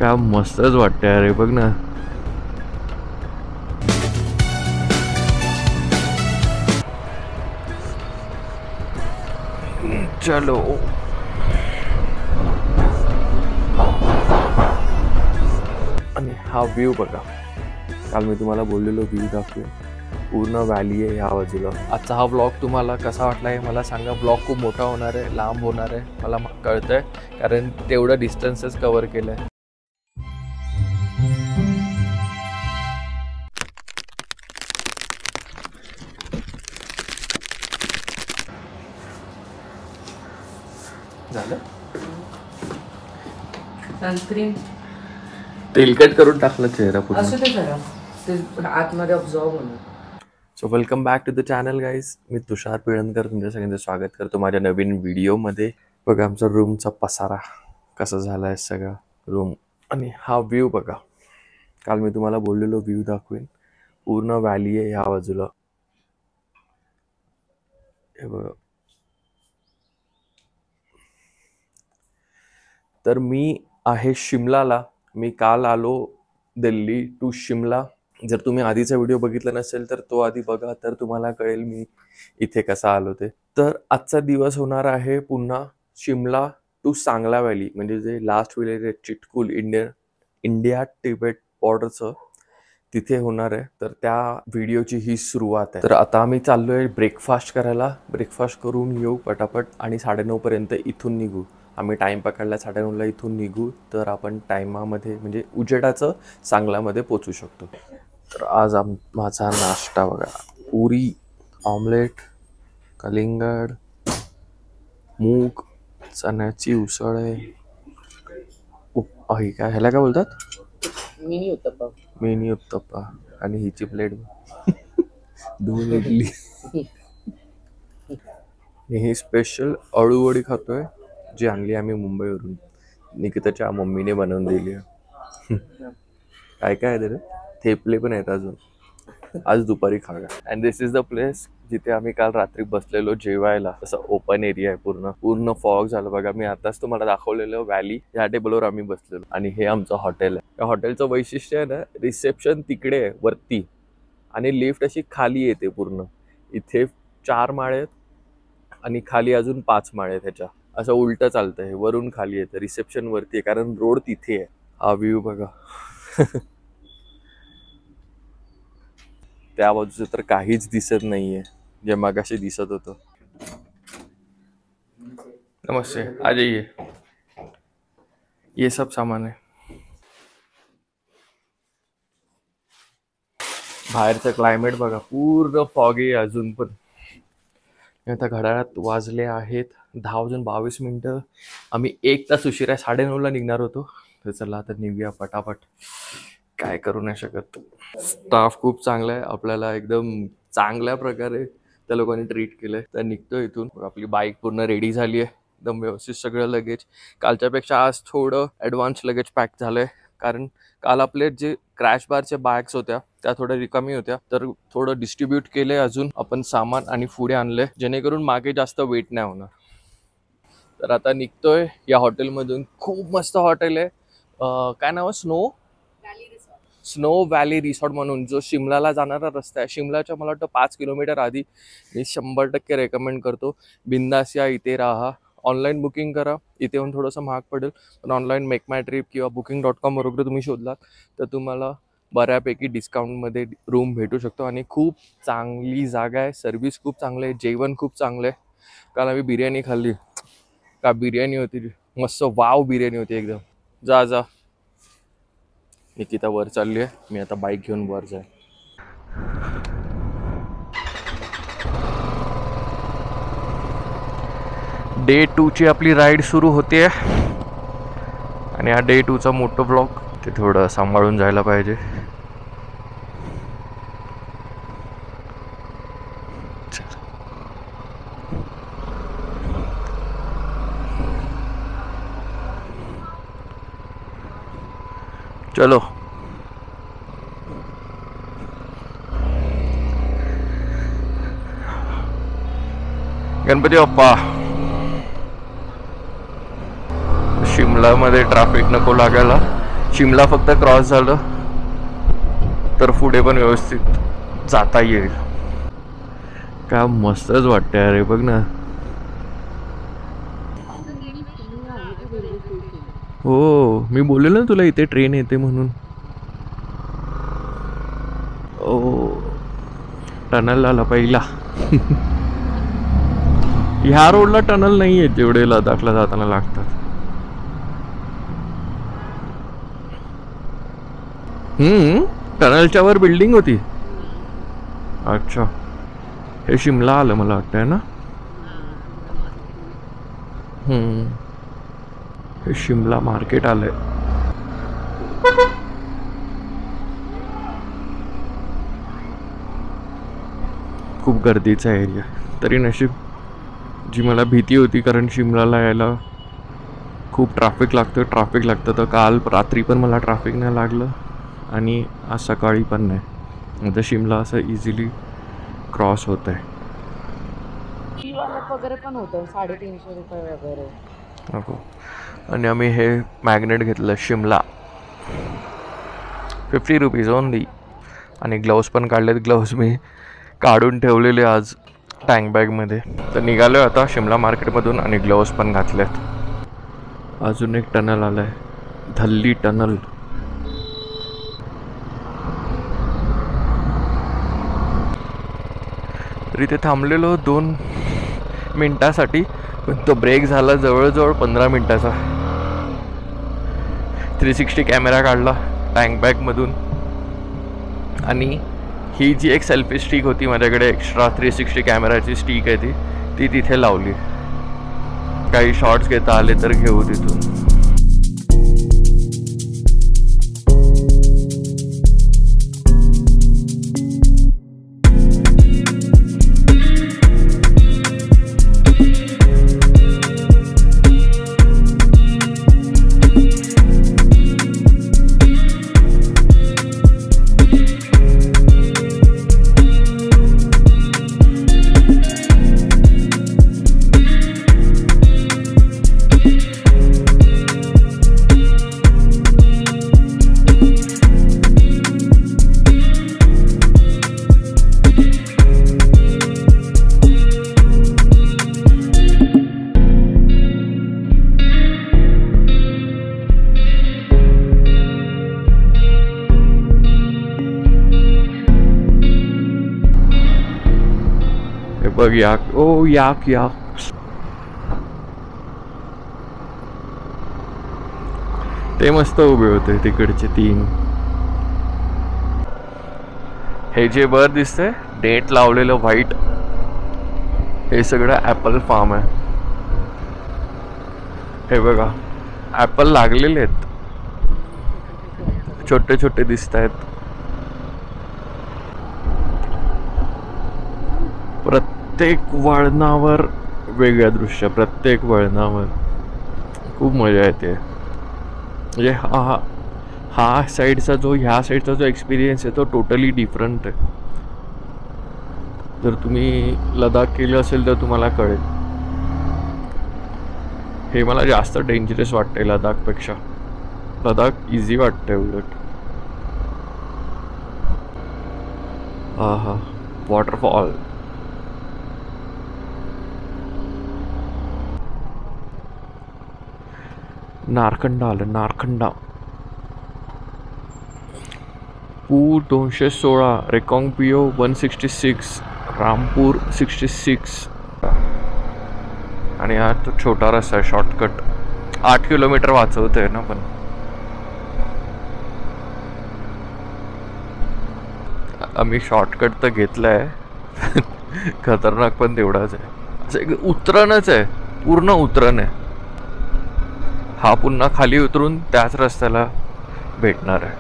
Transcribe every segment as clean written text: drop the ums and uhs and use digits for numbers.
काय मस्तच वाटतंय अरे, बघ ना. चलो. आणि हा व्ह्यू बघा. काल मी तुम्हाला बोललेलो व्ह्यू दाखवेन. पूर्ण व्हॅली आहे ह्या बाजूला. आजचा हा ब्लॉग तुम्हाला कसा वाटला आहे मला सांगा. ब्लॉग खूप मोठा होणार आहे, लांब होणार आहे, मला कळतंय, कारण तेवढं डिस्टन्सेस कव्हर केलंय. झालं. सनस्क्रीन तेलकट करून टाकलं चेहरा पूर्ण. असं ते जरा ते आतमध्ये ऑब्झर्व होणार. So welcome back to the channel guys. मी तुषार पिळणकर तुमच्या सगळ्यांचं स्वागत करतो माझ्या नवीन व्हिडिओमध्ये. बघा आमचा रूमचा पसारा कसा झाला आहे सगळा रूम. आणि हा व्ह्यू बघा. काल मी तुम्हाला बोललेलो व्ह्यू दाखवेन. पूर्ण व्हॅली आहे ह्या बाजूला. हे बघा. तर मी आहे शिमलाला. मी काल आलो दिल्ली टू शिमला. जर तुम्ही आधीचा व्हिडिओ बघितला नसेल तर तो आधी बघा, तर तुम्हाला कळेल मी इथे कसा आलो ते. तर आजचा दिवस होणार आहे पुन्हा शिमला टू सांगला व्हॅली, म्हणजे जे लास्ट विलेज आहे चिटकुल इंडिया तिबेट बॉर्डरचं, तिथे होणार आहे. तर त्या व्हिडिओची ही सुरुवात आहे. तर आता आम्ही चाललोय ब्रेकफास्ट करायला. ब्रेकफास्ट करून येऊ पटापट आणि 9:30 पर्यंत इथून निघू. आम्ही टाइम पकडला 9:30ला इथून निघू, तर आपण टायमामध्ये म्हणजे उजेडाचं सांगलामध्ये पोचू शकतो. तर आज माझा नाश्ता बघा. पुरी, ऑमलेट, कलिंगड, मूग, चण्याची उसळ आहे. काय ह्याला काय बोलतात? मिनी उत्तप्पा. मिनी उत्तप्पा. आणि हिची प्लेट 2 इडली. ही स्पेशल अळूवडी खातोय, जी आणली आम्ही मुंबईवरून. निकिताच्या मम्मीने बनवून दिली आहे. काय काय आहे ते? थेपले पण आहेत अजून. आज दुपारी खागा. And this is the place जिथे आम्ही काल रात्री बसलेलो जेवायला. असं ओपन एरिया आहे, पूर्ण फॉग झालं बघा. मी आताच तुम्हाला दाखवलेलं व्हॅली, या टेबलवर आम्ही बसलेलो. आणि हे आमचं हॉटेल आहे. या हॉटेलचं वैशिष्ट्य आहे ना, रिसेप्शन तिकडे आहे वरती आणि लिफ्ट अशी खाली येते पूर्ण. इथे 4 माळे आहेत आणि खाली अजून 5 माळे आहेत. ह्याच्या असं उलटं चालतंय, वरून खाली येतं. रिसेप्शन वरती आहे कारण रोड तिथे आहे. हा व्ह्यू बघा. त्या बाजूचं तर काहीच दिसत नाहीये जे मगाशी दिसत होतं. नमस्ते, आ जाइए. ये सब सामान आहे. बाहेरचं क्लायमेट बघा, पूर्ण फॉगी अजून पण. आता घड्याळात वाजले आहेत 10:22. आम्ही 1 तास उशिरा 9:30ला निघणार होतो. तर चला आता निघूया पटापट, काय करू नाही शकत. स्टाफ खूप चांगला आहे, आपल्याला एकदम चांगल्या प्रकारे त्या लोकांनी ट्रीट केलंय. तर निघतो इथून. आपली बाईक पूर्ण रेडी झाली आहे, एकदम व्यवस्थित सगळं लगेज. कालच्यापेक्षा आज थोडं ॲडव्हान्स लगेज पॅक झालंय, कारण काल आपले जे क्रॅश बारच्या बॅग्स होत्या त्या थोड्या रिकामी होत्या, तर थोडं डिस्ट्रीब्यूट केलंय अजून आपण सामान आणि पुढे आणले, जेणेकरून मागे जास्त वेट नाही होणार. तर आता निघतोय या हॉटेलमधून. खूप मस्त हॉटेल आहे. काय नाव आहे? स्नो व्हॅली रिसॉर्ट म्हणून, जो शिमलाला जाणारा रस्ता आहे. शिमलाच्या मला वाटतं 5 किलोमीटर आधी. मी 100% रेकमेंड करतो. बिंदास या, इथे राहा. ऑनलाईन बुकिंग करा, इथे येऊन थोडंसं महाग पडेल, पण ऑनलाईन मेक माय ट्रिप किंवा booking.com वगैरे तुम्ही शोधलात तर तुम्हाला बऱ्यापैकी डिस्काउंटमध्ये रूम भेटू शकतो. आणि खूप चांगली जागा आहे, सर्व्हिस खूप चांगलं आहे, जेवण खूप चांगलं आहे. काल आम्ही बिर्याणी खाल्ली. का बिर्याणी होती मस्त, वाव बिर्याणी होती एकदम. जा निकिता वर चालली आहे, मी आता बाईक घेऊन वर जाईल. डे 2ची आपली राईड सुरू होते आणि हा डे 2चा मोठं ब्लॉग. ते थोडं सांभाळून जायला पाहिजे. चलो. गणपती बाप्पा. शिमलामध्ये ट्रॅफिक नको लागायला. शिमला फक्त क्रॉस झालं तर पुढे पण व्यवस्थित जाता येईल. काय मस्तच वाटतंय अरे, बघ ना. हो, मी बोललो ना तुला इथे ट्रेन येते म्हणून. ओ, टनल आला पहिला. ह्या रोडला टनल नाही आहेत जेवढे लडाखला जाताना लागतात. टनलच्या वर बिल्डिंग होती. अच्छा, हे शिमला आलं मला वाटतंय ना. हे शिमला मार्केट आलंय. खूप गर्दीचा एरिया. तरी नशीब, जी मला भीती होती कारण शिमलाला यायला खूप ट्रॅफिक लागतं तर काल रात्री पण मला ट्रॅफिक नाही लागलं आणि आज सकाळी पण नाही. आता शिमला असं इझिली क्रॉस होत आहे. वगैरे पण होतं 350 रुपये वगैरे. नको. आणि आम्ही हे मॅग्नेट घेतलं शिमला, 50 रुपीज ओनली. आणि ग्लव्स पण काढलेत. ग्लव्स मी काढून ठेवलेले आज टँक बॅगमध्ये. तर निघालो आता शिमला मार्केटमधून आणि ग्लव्स पण घातलेत. अजून एक टनल आलं आहे, धल्ली टनल. तरी ते थांबलेलो 2 मिनटासाठी, पण तो ब्रेक झाला जवळजवळ 15 मिनटाचा. 360 कॅमेरा काढला टँक बॅगमधून. आणि ही जी एक सेल्फी स्टिक होती माझ्याकडे, एक्स्ट्रा 360 कॅमेराची स्टिक आहे ती तिथे लावली. काही शॉट्स घेता आले तर घेऊ तिथून. बघ याक, ओ याक याक. ते मस्त उभे होते तिकडचे 3. हे जे वर दिसतंय डेट लावलेलं व्हाईट, हे सगळं ॲपल फार्म आहे. हे बघा ॲपल लागलेले आहेत, छोटे छोटे दिसत आहेत. प्रत्येक वळणावर वेगळं दृश्य, प्रत्येक वळणावर खूप मजा येते. म्हणजे ह्या साईडचा जो एक्सपिरियन्स आहे तो टोटली डिफरंट आहे. जर तुम्ही लडाख केलं असेल तर तुम्हाला कळेल. हे मला जास्त डेंजरस वाटतंय लडाखपेक्षा. लडाख इझी वाटतंय उलट. वॉटरफॉल. नारकंडा आलं, नारकंडा. पूर 216, रेकॉंग पिओ 166, रामपूर 66. आणि हा तो छोटा रस्ता आहे, शॉर्टकट. 8 किलोमीटर वाचवतोय ना. पण आम्ही शॉर्टकट तर घेतलाय, खतरनाक पण तेवढाच आहे. असं एक उतरणच आहे, पूर्ण उतरण आहे. हा पुन्हा खाली उतरून त्याच रस्त्याला भेटणार आहे.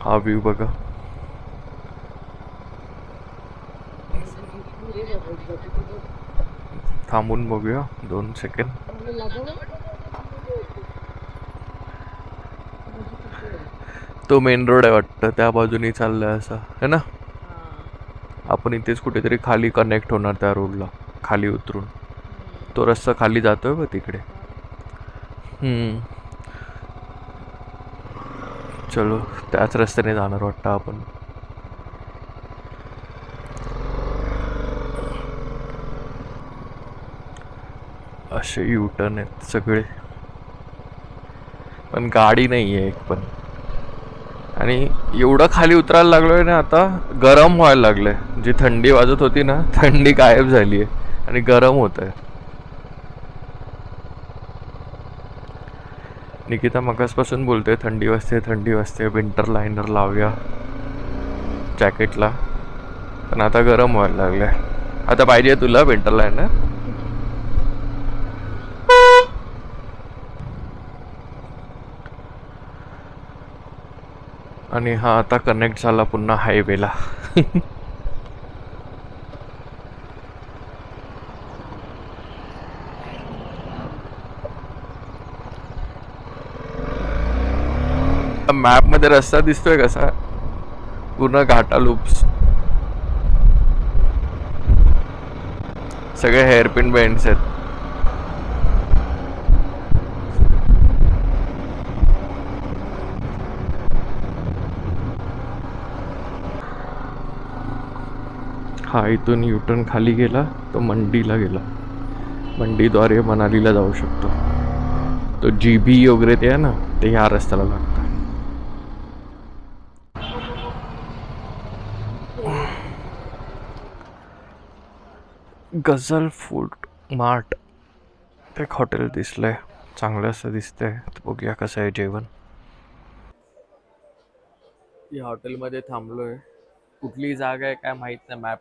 हा व्ह्यू बघा. थांबून बघूया 2 सेकंड. तो मेन रोड आहे वाटतं, त्या बाजूने चाललाय असा है ना. आपण इथेच कुठेतरी खाली कनेक्ट होणार त्या रोडला, खाली उतरून. तो रस्ता खाली जातोय बघ तिकडे. हम्म. चलो त्याच रस्त्याने जाणार वाटतं आपण. असे युटर्न आहेत सगळे, पण गाडी नाही आहे एक पण. आणि एवढं खाली उतरायला लागलोय ना आता, गरम व्हायला लागलंय. जी थंडी वाजत होती ना, थंडी गायब झाली आहे आणि गरम होत आहे. निकिता मगासपासून बोलते थंडी वाजते, थंडी वाजते, विंटर लायनर लावूया जॅकेटला. पण आता गरम व्हायला लागलंय. आता पाहिजे तुला विंटर लायनर? आणि हा आता कनेक्ट झाला पुन्हा हायवेला. मॅप मध्ये रस्ता दिसतोय कसा, पूर्ण घाटा लूप्स, सगळे हेअरपिन बेंड्स आहेत. हा इथून युटर्न खाली गेला तो मंडीला गेला. मंडीद्वारे मनालीला जाऊ शकतो. तो जीबी वगैरे ते आहे ना, ते ह्या रस्त्याला लागतं. गझल फूड मार्ट एक हॉटेल दिसलंय, चांगलं असं दिसतंय. बघूया कसं आहे जेवण. या हॉटेलमध्ये थांबलोय. कुठली जागा आहे काय माहित नाही,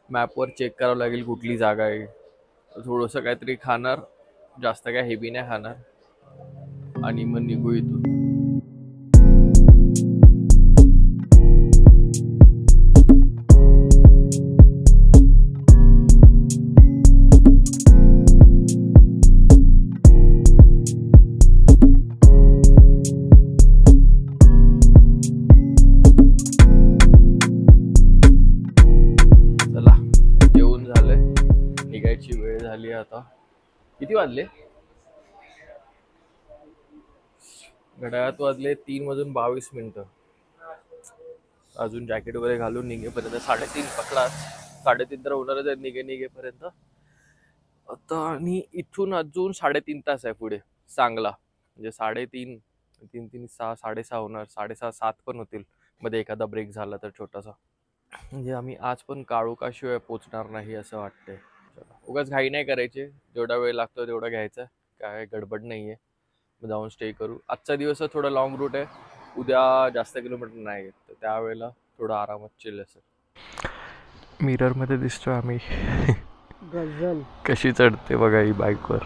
मॅपवर चेक करावं लागेल कुठली जागा आहे. थोडंसं काहीतरी खाणार, जास्त काय हेवी नाही खाणार, आणि मग निघू इथून. वेळ झाली आता. किती वाजले? घड्याळात वाजले 3:22. अजून जॅकेट वगैरे घालून निघेपर्यंत 3:30 पकडा. 3:30 तर होणारच आहे निघेपर्यंत आता. आणि इथून अजून 3.5 तास आहे पुढे चांगला. म्हणजे 3:30, 3, 6, 6:30 होणार. 6:30, 7 पण होतील मध्ये एखादा ब्रेक झाला तर छोटासा. म्हणजे आम्ही आज पण काळोखाशिवाय पोचणार नाही असं वाटतंय. उगाच घाई नाही करायची, जेवढा वेळ लागतो तेवढा घ्यायचा, काय गडबड नाहीये. जाऊन स्टे करू. आजचा दिवस थोडा लॉंग रूट आहे, उद्या जास्त किलोमीटर नाही आहेत, तर त्यावेळेला थोडं आरामात चिल असेल. मिरर मध्ये दिसतोय आम्ही. गझल कशी चढते बघा ही बाईकवर.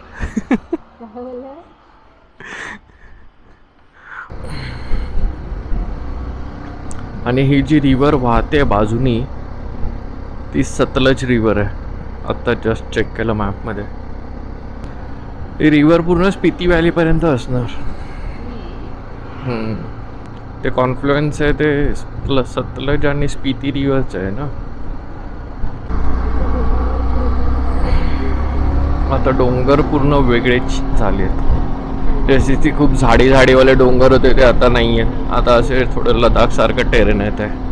आणि ही जी रिव्हर वाहते बाजूनी, ती सतलज रिव्हर आहे. आत्ता जस्ट चेक केलं मॅपमध्ये. ही रिव्हर पूर्ण स्पिती व्हॅलीपर्यंत असणार. ते कॉन्फ्लुएन्स आहे ते सतलज आणि स्पिती रिव्हरचं आहे ना. आता डोंगर पूर्ण वेगळेच झाले आहेत. जसे ती खूप झाडीवाले डोंगर होते ते आता नाही आहेत. आता असे थोडं लडाख सारखं टेरेन येत आहे.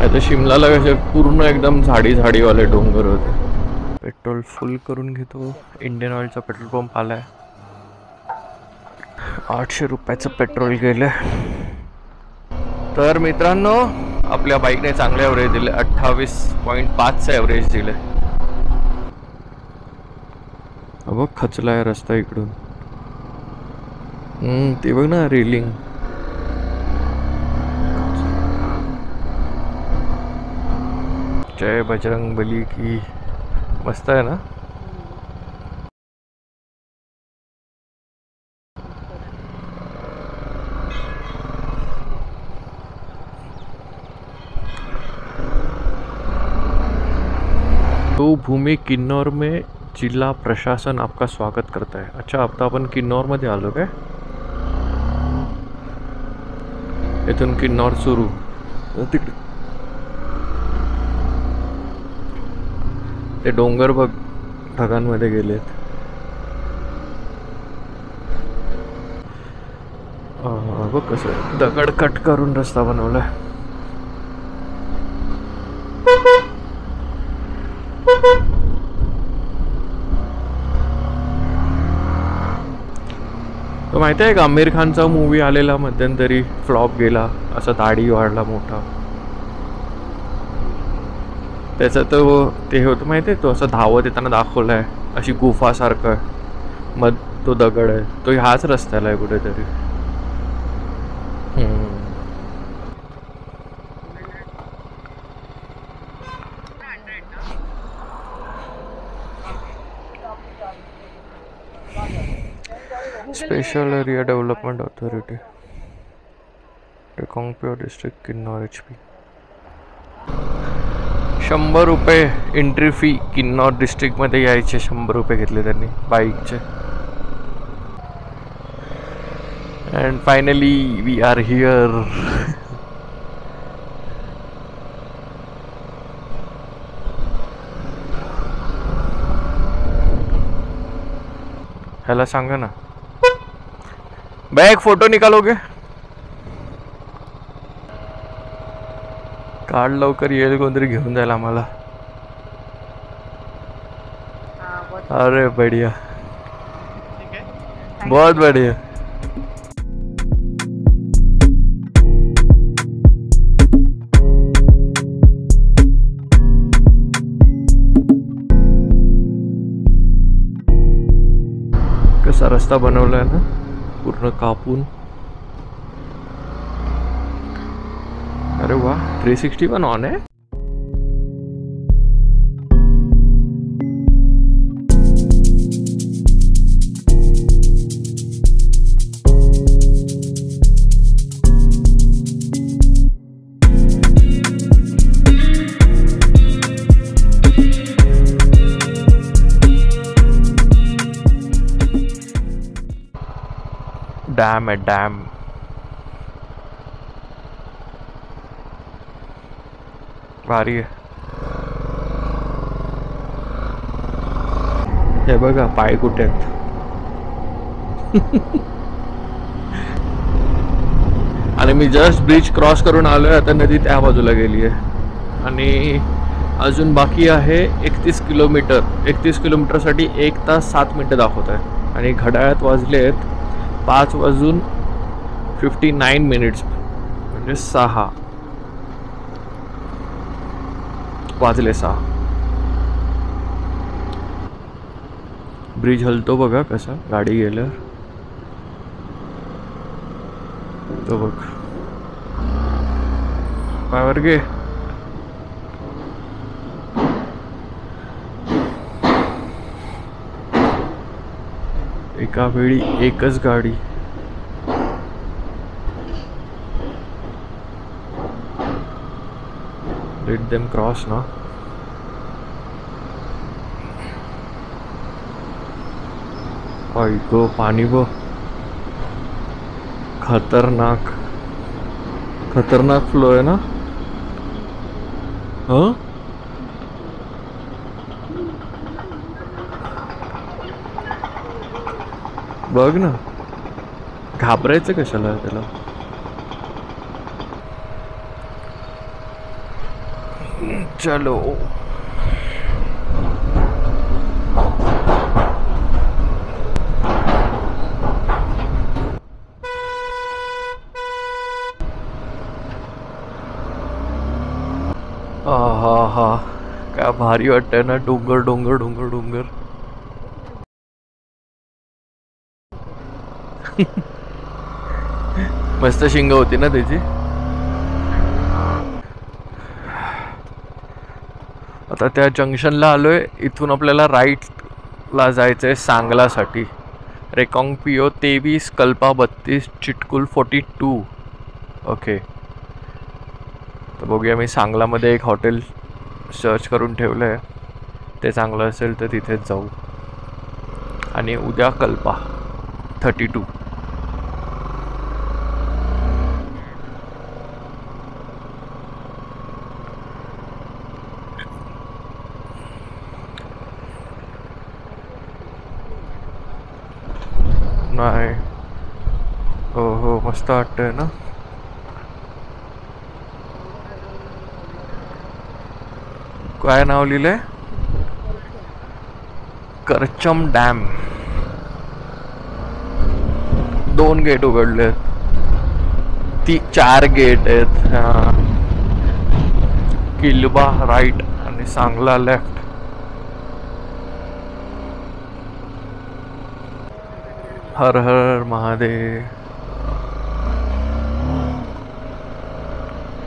आता शिमलाला कसे पूर्ण एकदम झाडीवाले डोंगर होते. पेट्रोल फुल करून घेतो. इंडियन ऑइलचा पेट्रोल पंप आलाय. 800 रुपयाचं पेट्रोल गेलं. तर मित्रांनो, आपल्या बाईकने चांगले ॲव्हरेज दिले. 28.5चं ॲव्हरेज दिले. बघ खचलाय रस्ता इकडून. ते बघ ना रेलिंग. जय बजरंग बली की. मस्त आहे ना. तो भूमि किन्नौर में जिला प्रशासन आपका स्वागत करता है. अच्छा, आता आपण किन्नौर मध्ये आलो काय. इथून किन्नौर सुरू. तिकडे ते डोंगर बघ ढगांमध्ये गेलेत. बघ कसं दगड कट करून रस्ता बनवलाय. तो माहिती आहे का आमिर खानचा मूवी आलेला मध्यंतरी, फ्लॉप गेला, असा दाढी वाढला मोठा. त्याचं तो ते होतं माहिती आहे, तो असं धावत येताना दाखवलाय, अशी गुफासारखं मग तो दगड आहे, तो ह्याच रस्त्याला आहे कुठेतरी. Special area development authority, रेकॉन्गपिओ district, Kinnaur HP. 100 रुपये एंट्री फी. किन्नौर डिस्ट्रिक्टमध्ये यायचे 100 रुपये घेतले त्यांनी बाईकचे. And finally we are here. ह्याला सांगा ना, भैया एक फोटो निकालोगे? काढ लवकर, येईल कोणतरी घेऊन जायला आम्हाला. अरे बढ़िया, बहुत बढ़िया. कसा रस्ता बनवलाय ना, पूर्ण कापून. अरे वाह, 360 पण ऑन आहे. डॅम आहे, डॅम. भारी आहे. हे बघा पाय कुठे आहेत. आणि मी जस्ट ब्रिज क्रॉस करून आलोय. आता नदी त्या बाजूला गेली आहे आणि अजून बाकी आहे 31 किलोमीटर. 31 किलोमीटरसाठी 1 तास 7 मिनटं दाखवत आहे आणि घड्याळात वाजले आहेत 5:59 म्हणजे 6 वाजले. 6. ब्रिज हलतो बघा कसा, गाडी गेल्यावर. तो बघ पावर घे. एका वेळी एकच गाडी. लेट देम क्रॉस ना. गो पाणी बघ, खतरनाक खतरनाक फ्लो आहे ना. हाँ बघ ना, घाबरायचं कशाला त्याला. चलो हा हा, काय भारी वाटतंय ना. डोंगर डोंगर डोंगर डोंगर. मस्त शिंग होती ना त्याची. आता त्या जंक्शनला आलोय. इथून आपल्याला राईटला जायचंय सांगलासाठी. रेकॉन्गपिओ 23, कल्पा 32, चिटकुल 42. ओके, तर बघूया. मी सांगलामध्ये एक हॉटेल सर्च करून ठेवलं आहे. ते चांगलं असेल तर तिथेच जाऊ. आणि उद्या कल्पा 32. नाही. हो हो, मस्त वाटतंय ना. काय नाव लिहिलंय? करचम डॅम. 2 गेट उघडले, 4 गेट आहेत. हा. किल्बा राईट आणि सांगला लेफ्ट. हर हर महादेव.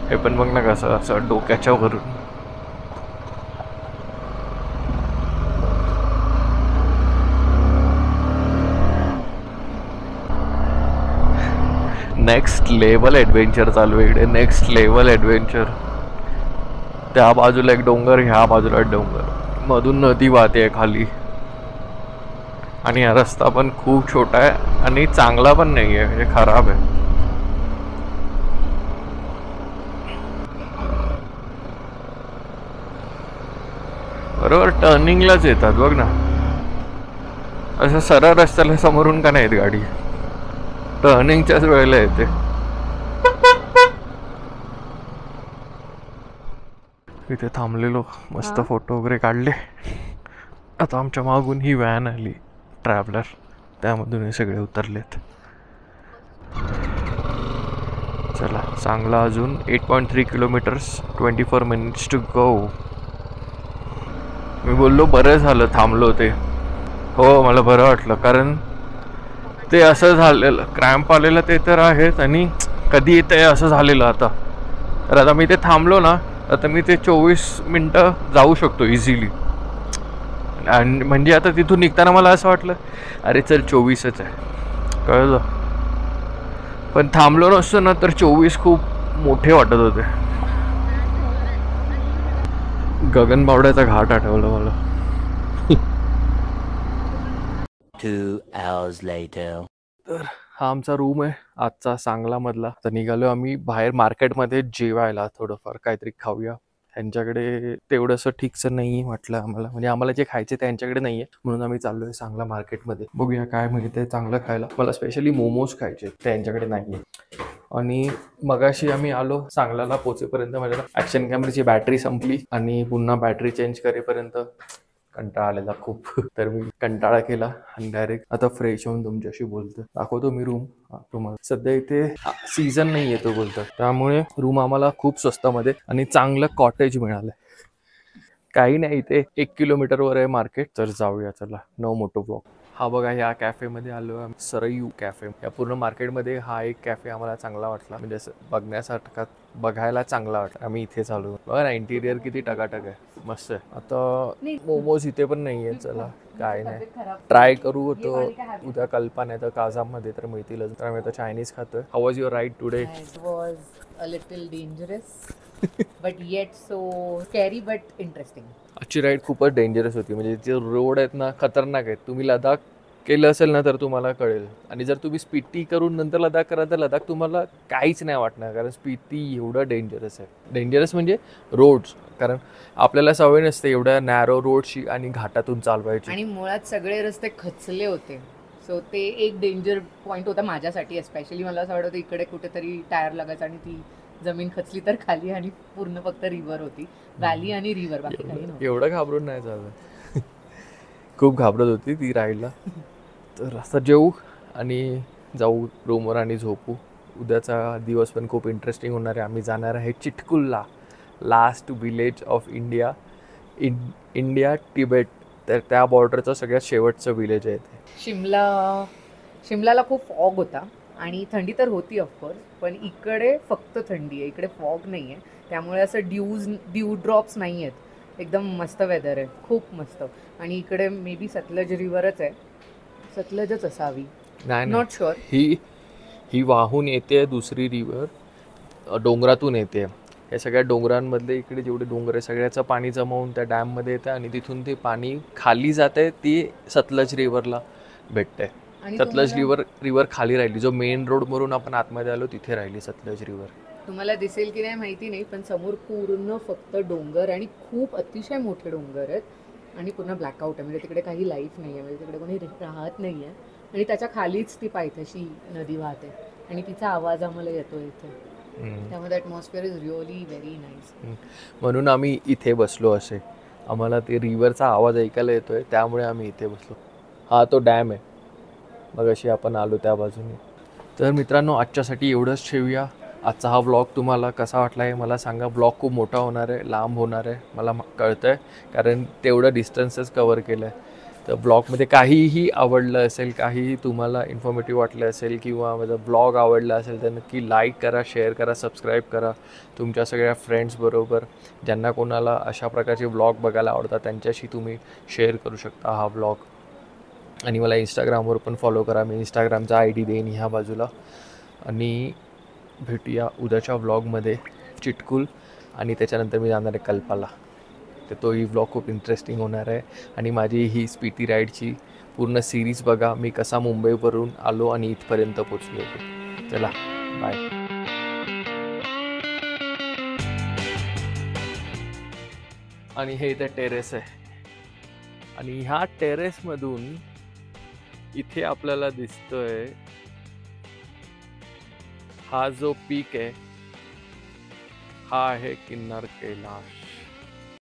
हे पण बघ ना कसं असं डोक्याच्या वरून. नेक्स्ट लेवल ॲडव्हेंचर चालू आहे इकडे. Next level adventure. त्या बाजूला एक डोंगर, ह्या बाजूला एक डोंगर, मधून नदी वाहते खाली. आणि हा रस्ता पण खूप छोटा आहे आणि चांगला पण नाही आहे, म्हणजे खराब आहे. बरोबर टर्निंगलाच येतात बघ ना. असं सरळ रस्त्याला समोरून का नाही येत गाडी, टर्निंगच्याच वेळेला येते. इथे थांबलेलो, मस्त फोटो वगैरे काढले. आता आमच्या मागून ही व्हॅन आली ट्रॅव्हलर, त्यामधून हे सगळे उतरलेत. चला चांगला. अजून 8.3 किलोमीटर्स, 24 मिनिट्स टू गो. मी बोललो बरं झालं थांबलो ते. हो मला बरं वाटलं, कारण ते असं झालेलं, क्रॅम्प आलेलं ते तर आहेच, आणि कधी येते असं झालेलं. आता तर आता मी ते थांबलो ना, आता मी ते 24 मिनटं जाऊ शकतो इझिली. आणि म्हणजे आता तिथून निघताना मला असं वाटलं अरे चल 24च आहे, कळलं. पण थांबलो नसतो ना तर 24 खूप मोठे वाटत होते. गगनबावड्याचा घाट आठवलं मला. 2 hours later. तर हा आमचा रूम आहे आजचा सांगला मधला. तर निघालो आम्ही बाहेर मार्केटमध्ये जेवायला, थोडंफार काहीतरी खाऊया. त्यांच्याकडे तेवढंसं ठीकचं नाही वाटलं आम्हाला, म्हणजे आम्हाला जे खायचे त्यांच्याकडे नाहीये, म्हणून आम्ही चाललोय सांगला मार्केटमध्ये. बघूया काय मिळतंय चांगलं खायला. मला स्पेशली मोमोज खायचे, त्यांच्याकडे नाहीये. आणि मगाशी आम्ही आलो सांगलाला पोचेपर्यंत माझ्या ॲक्शन कॅमेराची बॅटरी संपली, आणि पुन्हा बॅटरी चेंज करेपर्यंत कंटाळा आलेला खूप. तर मी कंटाळा केला आणि डायरेक्ट आता फ्रेश होऊन तुमच्याशी बोलतो. दाखवतो मी रूम तुम्हाला. सध्या इथे सीझन नाही येतो बोलतो, त्यामुळे रूम आम्हाला खूप स्वस्तामध्ये आणि चांगलं कॉटेज मिळालंय. काही नाही, इथे 1 किलोमीटरवर आहे मार्केट. तर जाऊया चला, नो मोटो ब्लॉग. हा बघा, या कॅफेमध्ये आलो आम्ही, सरयू कॅफे. या पूर्ण मार्केटमध्ये हा एक कॅफे आम्हाला चांगला वाटला, म्हणजे असं बघण्यासारखा, बघायला चांगला वाटला. आम्ही इथेच आलो. बघा ना इंटिरियर किती टकाटक आहे, मस्त आहे. आता मोमोज इथे पण नाही आहे, चला काय नाही ट्राय करू. होतो उद्या कल्पना तर काझामध्ये तर मिळतीलच. तर आम्ही आता चायनीज खातोय. How was your ride today? It was a little dangerous, but yet so scary but interesting. आजची राईड खूपच डेंजरस होती, म्हणजे जे रोड आहेत ना खतरनाक आहेत. तुम्ही लडाख केलं असेल ना तर तुम्हाला कळेल. आणि जर तुम्ही स्पिटी करून नंतर लडाख करा तर लडाख तुम्हाला काहीच नाही वाटणार, कारण स्पिटी एवढं डेंजरस आहे. डेंजरस म्हणजे रोड्स, कारण आपल्याला सवय नसते एवढ्या नॅरो रोडची आणि घाटातून चालवायची. आणि मुळात सगळे रस्ते खचले होते, सो ते एक डेंजर पॉईंट होता माझ्यासाठी. एस्पेशली मला असं वाटतं इकडे कुठेतरी टायर लागायचं आणि ती जमीन खचली तर खाली, आणि पूर्ण फक्त रिव्हर होती, व्हॅली आणि रिव्हर, बाकी काही नव्हतं. एवढं घाबरून नाही चालत. खूप घाबरत होती ती राईडला. तर आता जेवू आणि जाऊ रूमवर आणि झोपू. उद्याचा दिवस पण खूप इंटरेस्टिंग होणार आहे. आम्ही जाणार आहे चिटकुलला, last village of India, India Tibet. तर त्या बॉर्डरचं सगळ्यात शेवटचं विलेज आहे ते. शिमलाला खूप फॉग होता आणि थंडी तर होती ऑफकोर्स, पण इकडे फक्त थंडी आहे, इकडे फॉग नाही आहे. त्यामुळे असं ड्यू ड्रॉप्स नाही आहेत. एकदम मस्त वेदर आहे, खूप मस्त. आणि इकडे मे बी सतलज रिव्हरच आहे, सतलजच असावी, नॉट शुअर. ही वाहून येते दुसरी रिव्हर, डोंगरातून येते. या सगळ्या डोंगरांमधले इकडे जेवढे डोंगर आहे सगळ्याचं पाणी जमा होऊन त्या डॅममध्ये येतं, आणि तिथून ते पाणी खाली जाते, ती सतलज रिव्हरला भेटते. सतलज रिव्हर खाली राहिली, जो मेन रोडवरून आपण आतमध्ये आलो तिथे राहिली सतलज रिव्हर. तुम्हाला दिसेल की नाही माहिती नाही, पण समोर पूर्ण फक्त डोंगर, आणि खूप अतिशय मोठे डोंगर आहेत, आणि पूर्ण ब्लॅकआउट आहे. म्हणजे तिकडे काही लाईफ नाही आहे, म्हणजे तिकडे कोणी राहत नाही आहे. आणि त्याच्या खालीच ती पायथ्याशी नदी वाहते आणि तिचा आवाज आम्हाला येतो इथे. त्यामुळे atmosphere is really very nice. म्हणून आम्ही इथे बसलो असे. आम्हाला ते रिव्हरचा आवाज ऐकायला येतोय त्यामुळे आम्ही इथे बसलो. हा तो डॅम आहे मग अशी आपण आलो त्या बाजूने. तर मित्रांनो आजच्यासाठी एवढंच ठेवूया. आजचा हा व्लॉग तुम्हाला कसा वाटला आहे मला सांगा. व्लॉग खूप मोठा होणार आहे, लांब होणार आहे, मला कळतं आहे, कारण तेवढं डिस्टन्सेस कवर केलं आहे. तर ब्लॉगमध्ये काहीही आवडलं असेल, काहीही तुम्हाला इन्फॉर्मेटिव्ह वाटलं असेल किंवा माझा ब्लॉग आवडला असेल तर नक्की लाईक करा, शेअर करा, सबस्क्राईब करा. तुमच्या सगळ्या फ्रेंड्सबरोबर ज्यांना कोणाला अशा प्रकारचे ब्लॉग बघायला आवडतात त्यांच्याशी तुम्ही शेअर करू शकता हा ब्लॉग. आणि मला इंस्टाग्रामवर पण फॉलो करा. मी इंस्टाग्रामचा ID देईन ह्या बाजूला. आणि भेटूया उद्याच्या व्लॉगमध्ये चिटकुल आणि त्याच्यानंतर मी जाणार आहे कल्पाला. तर तोही व्लॉग खूप इंटरेस्टिंग होणार आहे. आणि माझी ही स्पीटी राईडची पूर्ण सिरीज बघा, मी कसा मुंबईवरून आलो आणि इथपर्यंत पोचलो होतो. चला बाय. आणि हे इथे टेरेस आहे आणि ह्या टेरेसमधून इथे आपल्याला दिसतोय हा जो पीक आहे हा आहे किन्नर कैलाश.